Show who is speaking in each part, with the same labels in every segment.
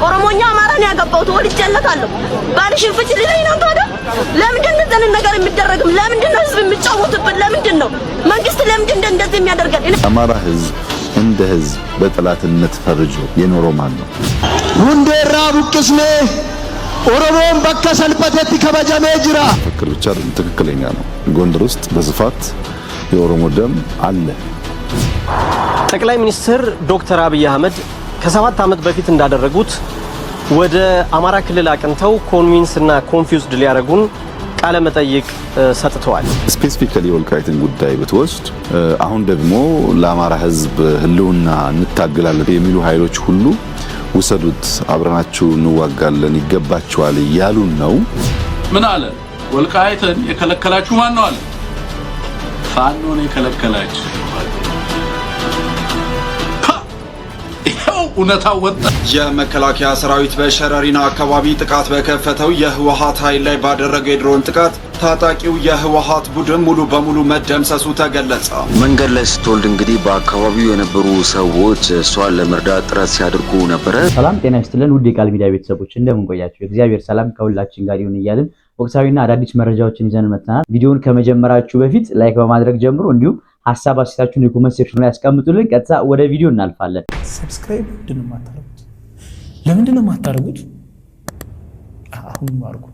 Speaker 1: ኦሮሞኛ አማራን ያገባው ወልጄለታለሁ ባልሽን ፍቺ ልለኝ ነው ታዲያ ለምንድን ነው ዘን ነገር የሚደረግም ለምንድን ነው ህዝብ የሚጫወትብን ለምንድን ነው መንግስት ለምንድን ነው እንደዚህ የሚያደርገን
Speaker 2: አማራ ህዝብ እንደ ህዝብ በጥላትነት ፈርጆ የኖረው ማን ነው
Speaker 3: ሁንዴራ ቡቅስኔ ኦሮሞን በከሰልበተት ከበጀሜ ጅራ
Speaker 2: ፍቅር ብቻ ትክክለኛ ነው ጎንደር ውስጥ በስፋት የኦሮሞ ደም አለ
Speaker 4: ጠቅላይ ሚኒስትር ዶክተር አብይ አህመድ ከ7 ዓመት በፊት እንዳደረጉት ወደ አማራ ክልል አቅንተው ኮንቪንስ እና ኮንፊውዝድ ሊያረጉን ቃለ መጠይቅ ሰጥተዋል
Speaker 2: ስፔሲፊካሊ ወልቃይትን ጉዳይ በተወስድ አሁን ደግሞ ለአማራ ህዝብ ህልውና እንታገላለን የሚሉ ኃይሎች ሁሉ ወሰዱት አብረናችሁ እንዋጋለን ይገባችኋል ያሉን ነው
Speaker 5: ምን አለ ወልቃይትን የከለከላችሁ ማን ነው አለ ፋኖ ነው የከለከላችሁ እውነታው ወጣ
Speaker 6: የመከላከያ ሰራዊት በሸረሪና አካባቢ ጥቃት በከፈተው የህወሓት ኃይል ላይ ባደረገው የድሮን ጥቃት ታጣቂው የህወሓት ቡድን ሙሉ በሙሉ መደምሰሱ ተገለጸ
Speaker 7: መንገድ ላይ ስትወልድ እንግዲህ በአካባቢው የነበሩ ሰዎች እሷን ለመርዳት ጥረት ሲያደርጉ ነበር
Speaker 8: ሰላም ጤና ይስጥልን ውድ የቃል ሚዲያ ቤተሰቦች እንደምን ቆያችሁ እግዚአብሔር ሰላም ከሁላችን ጋር ይሁን እያልን ወቅታዊና አዳዲስ መረጃዎችን ይዘን መጥተናል ቪዲዮውን ከመጀመራችሁ በፊት ላይክ በማድረግ ጀምሩ እንዲሁ ሐሳብ አስተያየታችሁን የኮሜንት ሴክሽን ላይ ያስቀምጡልን ቀጥታ ወደ ቪዲዮ እናልፋለን
Speaker 9: ሰብስክራይብ ለምንድነው ማታረጉት አሁን ማርኩ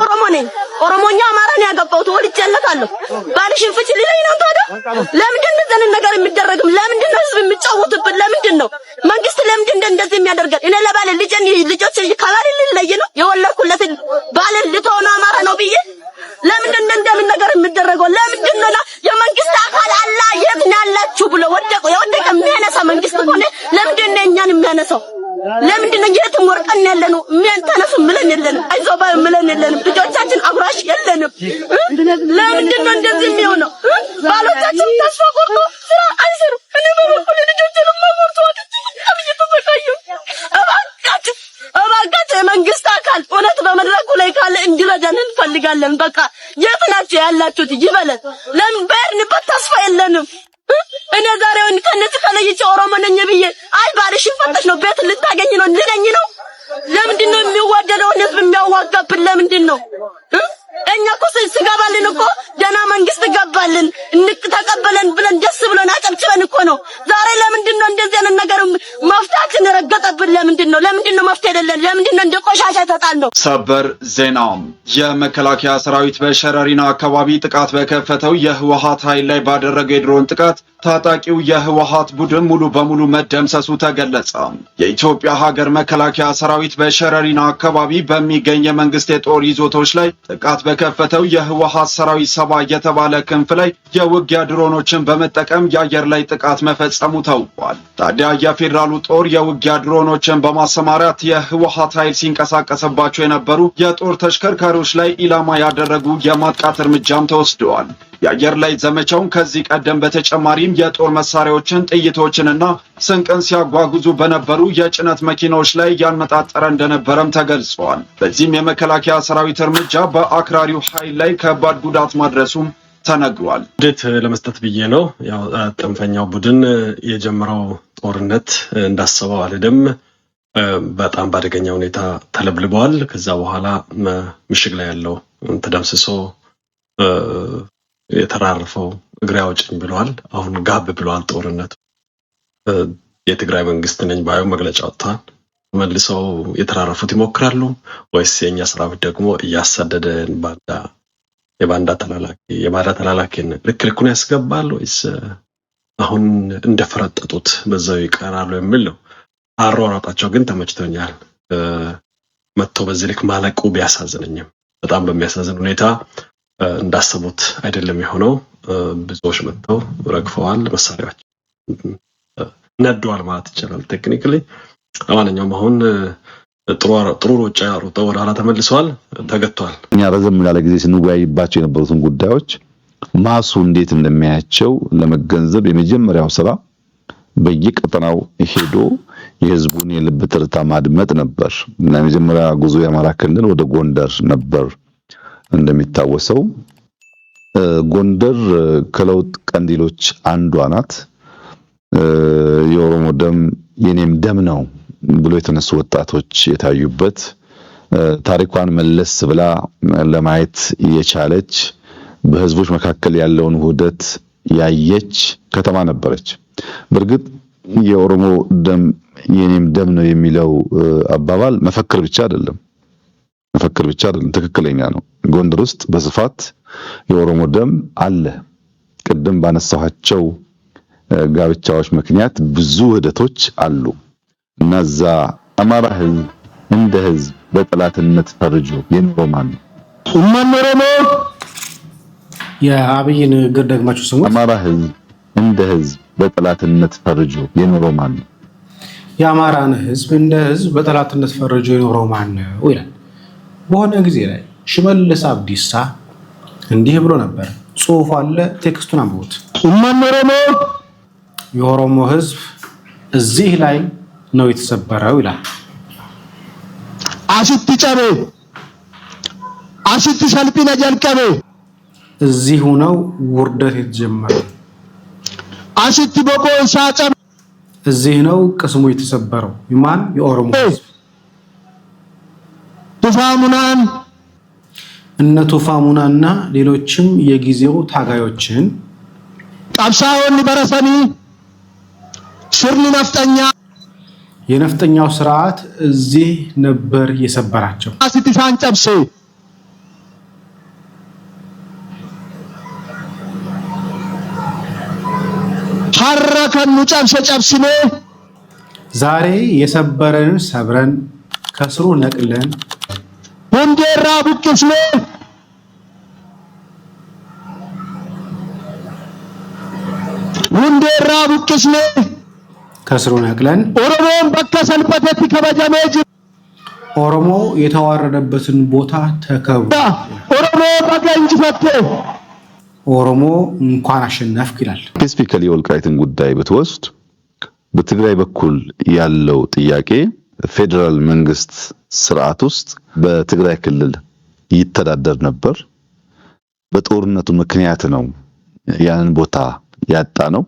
Speaker 1: ኦሮሞ ነኝ ኦሮሞኛ አማራን ያገባው ወልጄለታለሁ ባልሽን ፍቺ ልለኝ ነው ታዲያ ለምንድን ነው ዘን ነገር የሚደረግም ለምንድን ነው ህዝብ የሚጫወትብን ለምንድን ነው መንግስት ለምንድን ነው እንደዚህ የሚያደርገን እኔ ለባለ ልጆች ከባል ልለይ ነው የወለድኩለት ባል ልተሆነ አማራ ነው ብዬ ለምንድን ነው እንደምን ነገር የሚደረገው ለምንድን ነው የመንግስት አካል አላ የት ነው ያላችሁ ብሎ ወደቀ የሚያነሳ መንግስት ሆነ ለምንድን ነው እኛን የሚያነሳው ለምንድን ነው የትም ወርቀን ያለነው ምን ተነሱ ምለን የለንም አይዞባ ምለን የለንም ልጆቻችን አጉራሽ የለንም ለምንድን ነው እንደዚህ የሚሆነው ባሎቻችን ተስፋ ቆርጦ ስራ አይሰሩ እኔ በበኩሌ ልጆችን ማሞርቶ አብይ ተሰቃዩ እባካችሁ መንግስት አካል እውነት በመድረኩ ላይ ካለ እንዲረዳን እንፈልጋለን በቃ የት ናችሁ ያላችሁት ይበለን ለምን በርንበት ተስፋ የለንም እኔ ዛሬውን ከነዚህ ከለይቼ ኦሮሞ ነኝ ብዬ አይ ባልሽን ፈተሽ ነው ቤት ልታገኝ ነው ልነኝ ነው ለምንድን ነው የሚዋደደው ህዝብ የሚያዋጋብን ለምንድን ነው እኛ እኮ ስገባልን እኮ ደና መንግስት ገባልን ተቀበለን ብለን ደስ ብሎን አጨብጭበን እኮ ነው ዛሬ ለምንድን ነው እንደዚህ አይነት ነገር መፍታችን ረገጠብን ለምንድን ነው መፍትሄ አይደለም ለምንድን ነው እንደ ቆሻሻ ተጣለው
Speaker 6: ሰበር ዜናው የመከላከያ ሰራዊት በሸረሪና አካባቢ ጥቃት በከፈተው የህወሓት ኃይል ላይ ባደረገው የድሮን ጥቃት ታጣቂው የህወሓት ቡድን ሙሉ በሙሉ መደምሰሱ ተገለጸ የኢትዮጵያ ሀገር መከላከያ ሰራዊት በሸረሪና አካባቢ በሚገኝ የመንግስት የጦር ይዞታዎች ላይ ጥቃት በከፈተው የህወሓት ሰራዊት ሰባ የተባለ ክንፍ ላይ የውጊያ ድሮኖችን በመጠቀም የአየር ላይ ጥቃት መፈጸሙ ታውቋል ታዲያ የፌደራሉ ጦር የውጊያ ድሮኖችን በማሰማራት የህወሓት ኃይል ሲንቀሳቀስባቸው የነበሩ የጦር ተሽከርካሪዎች ላይ ኢላማ ያደረጉ የማጥቃት እርምጃም ተወስደዋል የአየር ላይ ዘመቻውን ከዚህ ቀደም በተጨማሪም የጦር መሳሪያዎችን ጥይቶችንና ስንቅን ሲያጓጉዙ በነበሩ የጭነት መኪናዎች ላይ ያነጣጠረ እንደነበረም ተገልጿል በዚህም የመከላከያ ሰራዊት እርምጃ በአክራሪው ኃይል ላይ ከባድ ጉዳት ማድረሱም ተነግሯል
Speaker 4: እንዴት ለመስጠት ብዬ ነው ያው ጥንፈኛው ቡድን የጀመረው ጦርነት እንዳሰበው አልደም በጣም ባደገኛ ሁኔታ ተለብልበዋል ከዛ በኋላ ምሽግ ላይ ያለው ተደምስሶ የተራረፈው እግሬ አውጭኝ ብለዋል አሁን ጋብ ብለዋል ጦርነቱ የትግራይ መንግስት ነኝ ባዩ መግለጫ ወጥቷል መልሰው የተራረፉት ይሞክራሉ ወይስ የኛ ሰራዊት ደግሞ እያሳደደን የባንዳ ተላላኪን ልክልኩን ያስገባል ወይስ አሁን እንደፈረጠጡት በዛው ይቀራሉ የሚል ነው አሯሯጣቸው ግን ተመችቶኛል መጥቶ በዚህ ልክ ማለቁ ቢያሳዝነኝም በጣም በሚያሳዝን ሁኔታ እንዳሰቡት አይደለም የሆነው ብዙዎች መጥተው ረግፈዋል መሳሪያዎች ነዷል ማለት ይችላል ቴክኒካሊ አማንኛውም አሁን ጥሩ ሮጫ ሮጠው ወደ ኋላ ተመልሰዋል ተገቷል
Speaker 2: እኛ ረዘም ያለ ጊዜ ስንወያይባቸው የነበሩትን ጉዳዮች ማሱ እንዴት እንደሚያያቸው ለመገንዘብ የመጀመሪያው ስራ በየቀጠናው ሄዶ የህዝቡን የልብ ትርታ ማድመጥ ነበር እና የመጀመሪያ ጉዞ የአማራ ክልል ወደ ጎንደር ነበር እንደሚታወሰው ጎንደር ከለውጥ ቀንዲሎች አንዷ ናት የኦሮሞ ደም የኔም ደም ነው ብሎ የተነሱ ወጣቶች የታዩበት ታሪኳን መለስ ብላ ለማየት የቻለች በህዝቦች መካከል ያለውን ውህደት ያየች ከተማ ነበረች። በርግጥ የኦሮሞ ደም የኔም ደም ነው የሚለው አባባል መፈክር ብቻ አይደለም፣ ትክክለኛ ነው። ጎንደር ውስጥ በስፋት የኦሮሞ ደም አለ። ቅድም ባነሳኋቸው ጋብቻዎች ምክንያት ብዙ ውህደቶች አሉ እና እዛ አማራ ህዝብ እንደ ህዝብ በጠላትነት ፈርጆ የኖረው ማን ነው?
Speaker 3: ኡማኖሮሞ
Speaker 9: የአብይ ንግግር ደግማችሁ ስሙት።
Speaker 2: አማራ ህዝብ እንደ ህዝብ በጠላትነት ፈርጆ የኖረው ማን ነው?
Speaker 9: የአማራን ህዝብ እንደ ህዝብ በጠላትነት ፈርጆ የኖረው ማን ነው ይላል። በሆነ ጊዜ ላይ ሽመልስ አብዲሳ እንዲህ ብሎ ነበር። ጽሑፉ አለ፣ ቴክስቱን አንብቡት።
Speaker 3: ኡማኖሮሞ
Speaker 9: የኦሮሞ ህዝብ እዚህ ላይ ነው የተሰበረው ይላል።
Speaker 3: አሽቲ ጨቤ አሽቲ ሰልጲነ ጀልቀቤ
Speaker 9: እዚሁ ነው ውርደት የተጀመረው።
Speaker 3: አሽቲ ቦቆ ሳጨም
Speaker 9: እዚህ ነው ቅስሙ የተሰበረው። ማን? የኦሮሞ ህዝብ።
Speaker 3: ቱፋሙናን
Speaker 9: እነ ቱፋሙናና ሌሎችም የጊዜው ታጋዮችን
Speaker 3: ቀብሳውን በረሰኒ ስርኒ ነፍጠኛ
Speaker 9: የነፍጠኛው ስርዓት እዚህ ነበር የሰበራቸው።
Speaker 3: አሽቲ ሳንጨብሴ ሐረከኑ ጨብሰ ጨብስኔ
Speaker 9: ዛሬ የሰበረን ሰብረን ከስሩ ነቅለን
Speaker 3: ሁንዴራ ቡቅስኔ ሁንዴራ ቡቅስኔ
Speaker 9: ከስሩ ነቅለን
Speaker 3: ኦሮሞን በከ ሰልፈተቲ ከበጀሜ ጅራ
Speaker 9: ኦሮሞ የተዋረደበትን ቦታ ተከብሮ
Speaker 3: ኦሮሞ በገንጅ ፈቴ
Speaker 9: ኦሮሞ እንኳን አሸነፍክ ይላል።
Speaker 2: ስፔሲፊካሊ የወልቃይትን ጉዳይ ብትወስድ በትግራይ በኩል ያለው ጥያቄ ፌደራል መንግስት ስርዓት ውስጥ በትግራይ ክልል ይተዳደር ነበር። በጦርነቱ ምክንያት ነው ያንን ቦታ ያጣ ነው።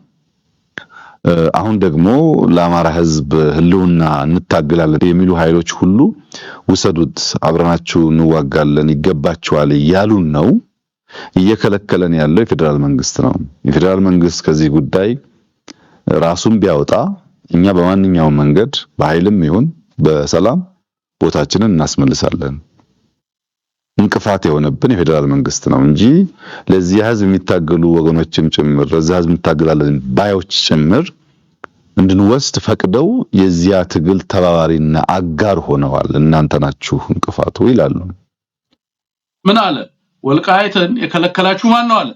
Speaker 2: አሁን ደግሞ ለአማራ ህዝብ ህልውና እንታገላለን የሚሉ ኃይሎች ሁሉ ውሰዱት፣ አብረናችሁ እንዋጋለን፣ ይገባችኋል ያሉን ነው። እየከለከለን ያለው የፌደራል መንግስት ነው። የፌደራል መንግስት ከዚህ ጉዳይ ራሱን ቢያወጣ እኛ በማንኛውም መንገድ በኃይልም ይሁን በሰላም ቦታችንን እናስመልሳለን። እንቅፋት የሆነብን የፌደራል መንግስት ነው እንጂ ለዚህ ህዝብ የሚታገሉ ወገኖችም ጭምር ለዚህ ህዝብ እንታገላለን ባዮች ጭምር እንድንወስድ ፈቅደው የዚያ ትግል ተባባሪና አጋር ሆነዋል። እናንተ ናችሁ እንቅፋቱ ይላሉ።
Speaker 5: ምን አለ? ወልቃይትን የከለከላችሁ ማን ነው አለ?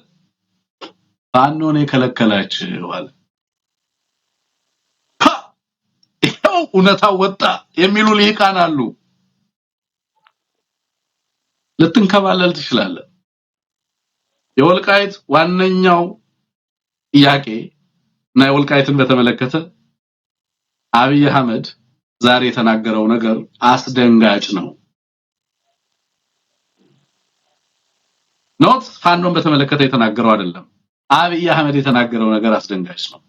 Speaker 5: ፋኖ ነው የከለከላችሁ አለ። ይሄው እውነታው ወጣ የሚሉ ሊቃን አሉ። ልትንከባለል ትችላለህ። የወልቃይት ዋነኛው ጥያቄ እና የወልቃይትን በተመለከተ አብይ አህመድ ዛሬ የተናገረው ነገር አስደንጋጭ ነው። ኖት ፋኖን በተመለከተ የተናገረው አይደለም። አብይ አህመድ የተናገረው ነገር አስደንጋጭ ነው።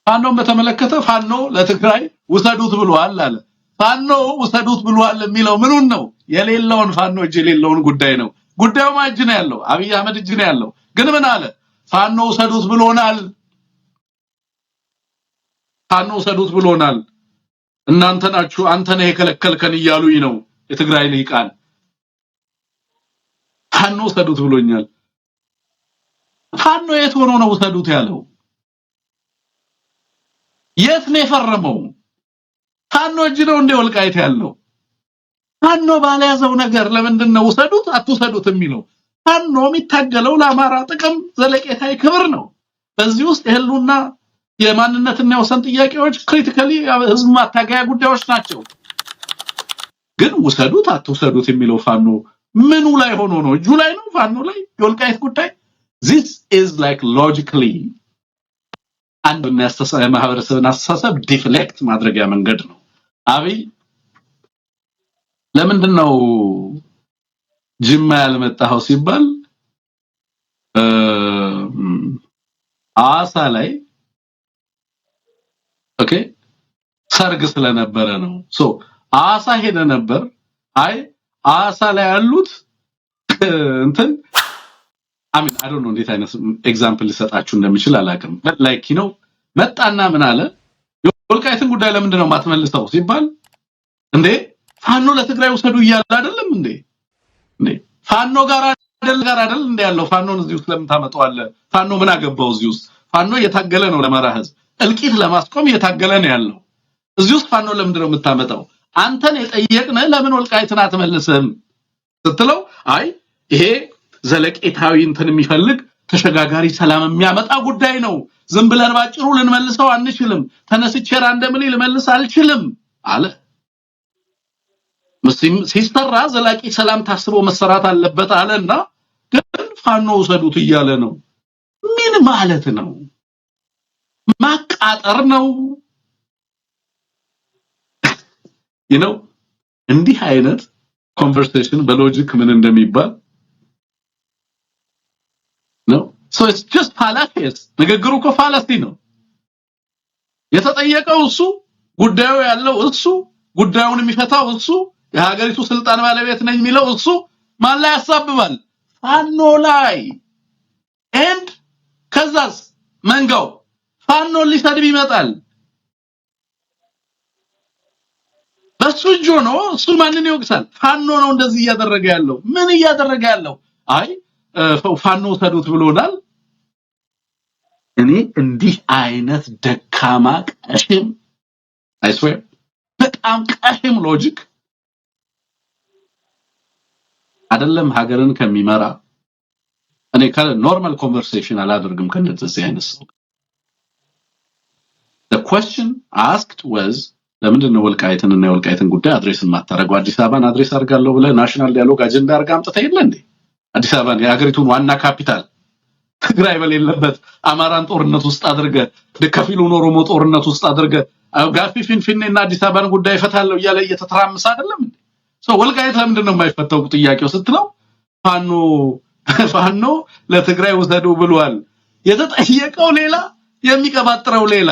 Speaker 5: ፋኖን በተመለከተ ፋኖ ለትግራይ ውሰዱት ብሏል አለ። ፋኖ ውሰዱት ብሏል የሚለው ምኑን ነው? የሌለውን ፋኖ እጅ የሌለውን ጉዳይ ነው። ጉዳዩ ማጅ ነው ያለው፣ አብይ አህመድ እጅ ነው ያለው። ግን ምን አለ? ፋኖ ውሰዱት ብሎናል። ፋኖ ውሰዱት ብሎናል። እናንተ ናችሁ አንተ ነህ የከለከልከን እያሉኝ ነው የትግራይ ሊቃን። ፋኖ ውሰዱት ብሎኛል። ፋኖ የት ሆኖ ነው ውሰዱት ያለው? የት ነው የፈረመው? ፋኖ እጅ ነው እንደ ወልቃይት ያለው? ፋኖ ባለያዘው ነገር ለምንድን ነው ውሰዱት አትውሰዱት የሚለው? ፋኖ የሚታገለው ለአማራ ጥቅም ዘለቄታዊ ክብር ነው። በዚህ ውስጥ የህልውና የማንነትና የወሰን ጥያቄዎች ክሪቲካሊ ህዝብ ማታገያ ጉዳዮች ናቸው። ግን ውሰዱት አትውሰዱት የሚለው ፋኖ ምኑ ላይ ሆኖ ነው? እጁ ላይ ነው ፋኖ ላይ የወልቃይት ጉዳይ? this is like logically አንድ ማህበረሰብን አስተሳሰብ ዲፍሌክት ማድረጊያ መንገድ ነው። አብይ ለምንድን ነው ጅማ ያልመጣው ሲባል ሐዋሳ ላይ ኦኬ ሰርግ ስለነበረ ነው አሳ ሄደ ነበር አይ አሳ ላይ ያሉት እንትን I don't know እንዴት አይነት ኤግዛምፕል ልሰጣችሁ እንደምችል አላውቅም like you know መጣና ምን አለ የወልቃይትን ጉዳይ ለምንድን ነው ማትመልሰው ሲባል እንዴ ፋኖ ለትግራይ ወሰዱ ይያል አይደለም እንዴ ፋኖ ጋር አይደል እንዴ ያለው ፋኖን እዚህ ውስጥ ለምን ታመጣዋለህ ፋኖ ምን አገባው እዚህ ውስጥ ፋኖ እየታገለ ነው ለማራ ህዝብ እልቂት ለማስቆም እየታገለ ነው ያለው እዚህ ውስጥ ፋኖ ለምንድን ነው የምታመጣው አንተን የጠየቅነህ ለምን ወልቃይትን አትመልስም ስትለው አይ ይሄ ዘለቄታዊ እንትን የሚፈልግ ተሸጋጋሪ ሰላም የሚያመጣ ጉዳይ ነው ዝም ብለን ባጭሩ ልንመልሰው አንችልም ተነስቼ ራንደምሊ ልመልስ አልችልም አለ ሙስሊም ሲስተራ ዘላቂ ሰላም ታስቦ መሰራት አለበት አለና ግን ፋኖ ወሰዱት ይያለ ነው ምን ማለት ነው ማቃጠር ነው you know እንዲህ አይነት conversation በሎጂክ ምን እንደሚባል no so it's just fallacious ንግግሩ እኮ fallacy ነው የተጠየቀው እሱ ጉዳዩ ያለው እሱ ጉዳዩን የሚፈታው እሱ የሀገሪቱ ስልጣን ባለቤት ነኝ የሚለው እሱ ማን ላይ ያሳብባል ፋኖ ላይ and ከዛስ መንጋው ፋኖ ሊሰድብ ይመጣል በሱ ጆኖ እሱ ማንን ይወቅሳል ፋኖ ነው እንደዚህ እያደረገ ያለው ምን እያደረገ ያለው አይ ፋኖ ሰዱት ብሎናል እኔ እንዲህ አይነት ደካማ ቀሽም I swear በጣም ቀሽም ሎጂክ አይደለም ሀገርን ከሚመራ እኔ ካለ ኖርማል ኮንቨርሴሽን አላደርግም ከነዚህ አይነት ሰው the question asked was ለምንድን ነው ወልቃይትንና የወልቃይትን ጉዳይ አድሬስ ማታረጋው አዲስ አበባን አድሬስ አድርጋለሁ ብለ ናሽናል ዲያሎግ አጀንዳ አድርጋ አምጥተህ የለ እንዴ አዲስ አበባን የሀገሪቱን ዋና ካፒታል ትግራይ በሌለበት አማራን ጦርነት ውስጥ አድርገ ደከፊሉን ኦሮሞ ጦርነት ውስጥ አድርገ ጋፊ ፊንፊኔና አዲስ አበባን ጉዳይ ፈታለው እያለ እየተተራመሰ አይደለም እንዴ ወልቃይት ለምንድን ነው የማይፈታው ጥያቄው ስትለው ፋኖ ለትግራይ ወሰዱ ብሏል የተጠየቀው ሌላ የሚቀባጥረው ሌላ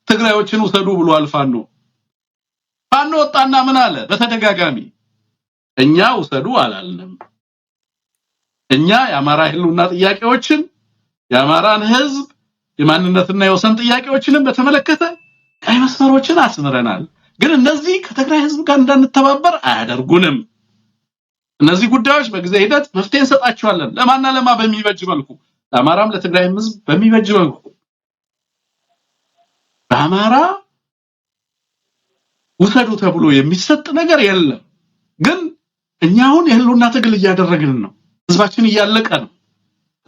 Speaker 5: ትግራዮችን ወሰዱ ብሏል ፋኖ ወጣና ምን አለ በተደጋጋሚ እኛ ወሰዱ አላልንም እኛ የአማራ ህልውና ጥያቄዎችን የአማራን ህዝብ የማንነትና የወሰን ጥያቄዎችንም በተመለከተ ቀይ መስመሮችን አስምረናል ግን እነዚህ ከትግራይ ህዝብ ጋር እንዳንተባበር አያደርጉንም እነዚህ ጉዳዮች በጊዜ ሂደት መፍትሄ እንሰጣቸዋለን ለማንና ለማ በሚበጅ መልኩ ለአማራም ለትግራይ ህዝብ በሚበጅ መልኩ በአማራ ወሰዱ ተብሎ የሚሰጥ ነገር የለም ግን እኛውን የህልውና ትግል እያደረግን ነው ህዝባችን እያለቀ ነው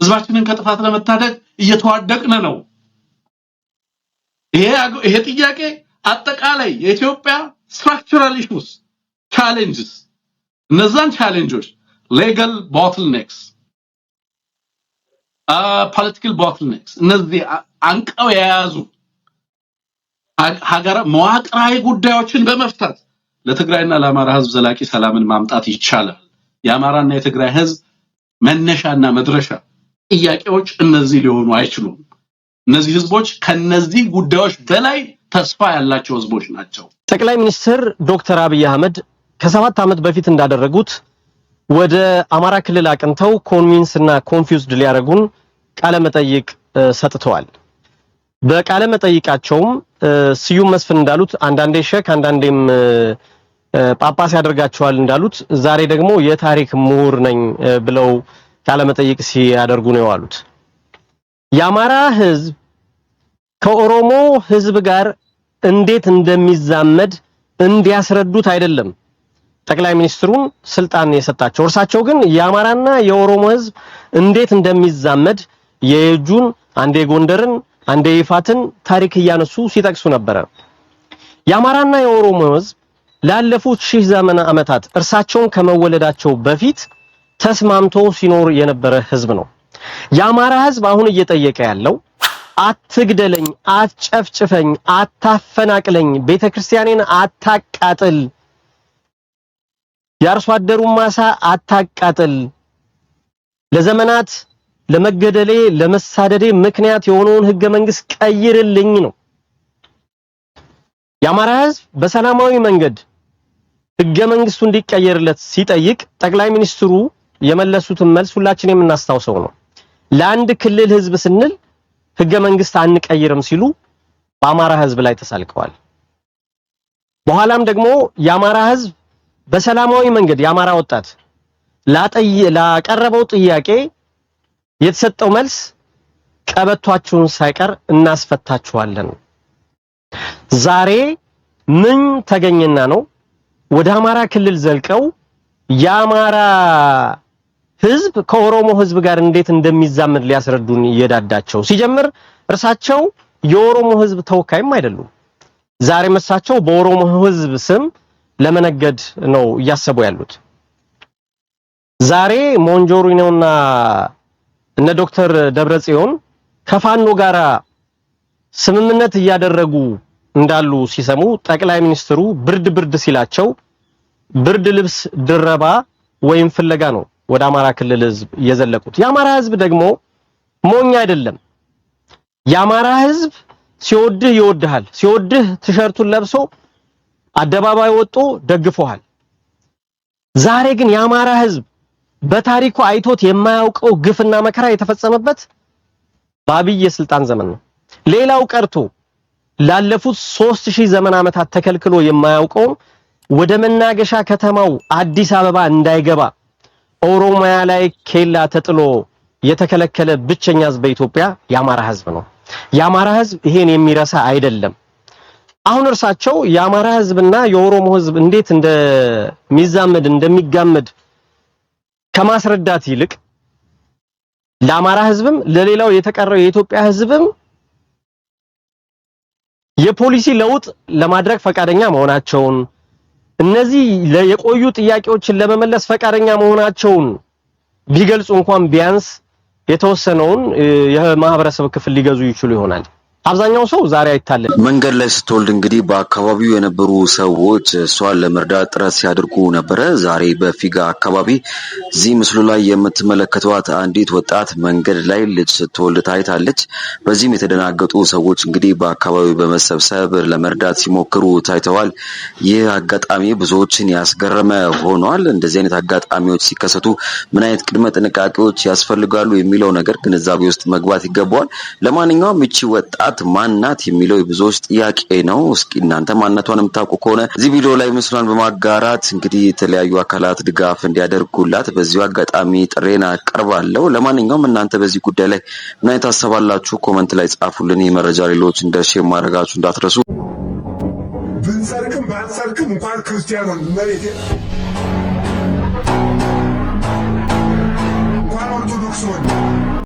Speaker 5: ህዝባችንን ከጥፋት ለመታደግ እየተዋደቅን ነው ይሄ ጥያቄ አጠቃላይ የኢትዮጵያ structural issues challenges እነዛን challenges legal bottlenecks political bottlenecks እነዚህ አንቀው የያዙ ሀገር መዋቅራዊ ጉዳዮችን በመፍታት ለትግራይና ለአማራ ህዝብ ዘላቂ ሰላምን ማምጣት ይቻላል የአማራና የትግራይ ህዝብ መነሻና መድረሻ ጥያቄዎች እነዚህ ሊሆኑ አይችሉም እነዚህ ህዝቦች ከነዚህ ጉዳዮች በላይ ተስፋ ያላቸው ህዝቦች ናቸው
Speaker 10: ጠቅላይ ሚኒስትር ዶክተር አብይ አህመድ ከ7 ዓመት በፊት እንዳደረጉት ወደ አማራ ክልል አቅንተው ኮንቪንስና ኮንፊውዝድ ሊያረጉን ቃለ መጠይቅ ሰጥተዋል በቃለ መጠይቃቸውም ስዩም መስፍን እንዳሉት አንዳንዴ ሸክ አንዳንዴም ጳጳስ ያደርጋቸዋል እንዳሉት ዛሬ ደግሞ የታሪክ ምሁር ነኝ ብለው ቃለ መጠይቅ ሲያደርጉ ነው ያሉት የአማራ ህዝብ ከኦሮሞ ህዝብ ጋር እንዴት እንደሚዛመድ እንዲያስረዱት አይደለም ጠቅላይ ሚኒስትሩን ስልጣን የሰጣቸው እርሳቸው ግን የአማራና የኦሮሞ ህዝብ እንዴት እንደሚዛመድ የጁን አንዴ ጎንደርን አንዴ ይፋትን ታሪክ ያነሱ ሲጠቅሱ ነበር የአማራና የኦሮሞ ህዝብ ላለፉት ሺህ ዘመን ዓመታት እርሳቸውን ከመወለዳቸው በፊት ተስማምቶ ሲኖር የነበረ ህዝብ ነው የአማራ ህዝብ አሁን እየጠየቀ ያለው አትግደለኝ አትጨፍጭፈኝ አታፈናቅለኝ ቤተክርስቲያኔን አታቃጥል ያርሶ አደሩን ማሳ አታቃጥል ለዘመናት ለመገደሌ ለመሳደዴ ምክንያት የሆነውን ህገ መንግስት ቀይርልኝ ነው የአማራ ህዝብ በሰላማዊ መንገድ ህገ መንግስቱ እንዲቀየርለት ሲጠይቅ ጠቅላይ ሚኒስትሩ የመለሱትን መልስ ሁላችንም የምናስታውሰው ነው። ለአንድ ክልል ህዝብ ስንል ህገ መንግስት አንቀይርም ሲሉ በአማራ ህዝብ ላይ ተሳልቀዋል። በኋላም ደግሞ የአማራ ህዝብ በሰላማዊ መንገድ የአማራ ወጣት ላቀረበው ጥያቄ የተሰጠው መልስ ቀበቷችሁን ሳይቀር እናስፈታችኋለን። ዛሬ ምን ተገኘና ነው ወደ አማራ ክልል ዘልቀው የአማራ ህዝብ ከኦሮሞ ህዝብ ጋር እንዴት እንደሚዛመድ ሊያስረዱን እየዳዳቸው? ሲጀምር እርሳቸው የኦሮሞ ህዝብ ተወካይም አይደሉም። ዛሬ መሳቸው በኦሮሞ ህዝብ ስም ለመነገድ ነው እያሰቡ ያሉት። ዛሬ ሞንጆሪኖና እነ ዶክተር ደብረጽዮን ከፋኖ ጋራ ስምምነት እያደረጉ እንዳሉ ሲሰሙ ጠቅላይ ሚኒስትሩ ብርድ ሲላቸው ብርድ ልብስ ድረባ ወይም ፍለጋ ነው ወደ አማራ ክልል ህዝብ የዘለቁት። የአማራ ህዝብ ደግሞ ሞኝ አይደለም። የአማራ ህዝብ ሲወድህ ይወድሃል። ሲወድህ ቲሸርቱን ለብሶ አደባባይ ወጥቶ ደግፎሃል። ዛሬ ግን የአማራ ህዝብ በታሪኩ አይቶት የማያውቀው ግፍና መከራ የተፈጸመበት በአብይ የስልጣን ዘመን ነው። ሌላው ቀርቶ ላለፉት 3000 ዘመን ዓመታት ተከልክሎ የማያውቀው ወደ መናገሻ ከተማው አዲስ አበባ እንዳይገባ ኦሮሚያ ላይ ኬላ ተጥሎ የተከለከለ ብቸኛ ህዝብ በኢትዮጵያ የአማራ ህዝብ ነው። የአማራ ህዝብ ይሄን የሚረሳ አይደለም። አሁን እርሳቸው የአማራ ህዝብና የኦሮሞ ህዝብ እንዴት እንደሚጋመድ ከማስረዳት ይልቅ ለአማራ ህዝብም ለሌላው የተቀረው የኢትዮጵያ ህዝብም የፖሊሲ ለውጥ ለማድረግ ፈቃደኛ መሆናቸውን እነዚህ የቆዩ ጥያቄዎችን ለመመለስ ፈቃደኛ መሆናቸውን ቢገልጹ እንኳን ቢያንስ የተወሰነውን የማህበረሰብ ክፍል ሊገዙ ይችሉ ይሆናል። አብዛኛው ሰው ዛሬ አይታለም።
Speaker 7: መንገድ ላይ ስትወልድ እንግዲህ በአካባቢው የነበሩ ሰዎች እሷን ለመርዳት ጥረት ሲያደርጉ ነበረ። ዛሬ በፊጋ አካባቢ እዚህ ምስሉ ላይ የምትመለከቷት አንዲት ወጣት መንገድ ላይ ልጅ ስትወልድ ታይታለች። በዚህም የተደናገጡ ሰዎች እንግዲህ በአካባቢው በመሰብሰብ ለመርዳት ሲሞክሩ ታይተዋል። ይህ አጋጣሚ ብዙዎችን ያስገረመ ሆኗል። እንደዚህ አይነት አጋጣሚዎች ሲከሰቱ ምን አይነት ቅድመ ጥንቃቄዎች ያስፈልጋሉ የሚለው ነገር ግንዛቤ ውስጥ መግባት ይገባዋል። ለማንኛውም እቺ ወጣት ማናት የሚለው የብዙዎች ጥያቄ ነው። እስኪ እናንተ ማንነቷን የምታውቁ ከሆነ እዚህ ቪዲዮ ላይ ምስሏን በማጋራት እንግዲህ የተለያዩ አካላት ድጋፍ እንዲያደርጉላት በዚሁ አጋጣሚ ጥሬን አቀርባለሁ። ለማንኛውም እናንተ በዚህ ጉዳይ ላይ ምን አይነት ታስባላችሁ? ኮሜንት ላይ ጻፉልን። ይህ መረጃ ሌሎች ሼር ማድረጋችሁ እንዳትረሱ።
Speaker 11: ብንሰርቅም ባንሰርቅም እንኳን ክርስቲያኖን መሬት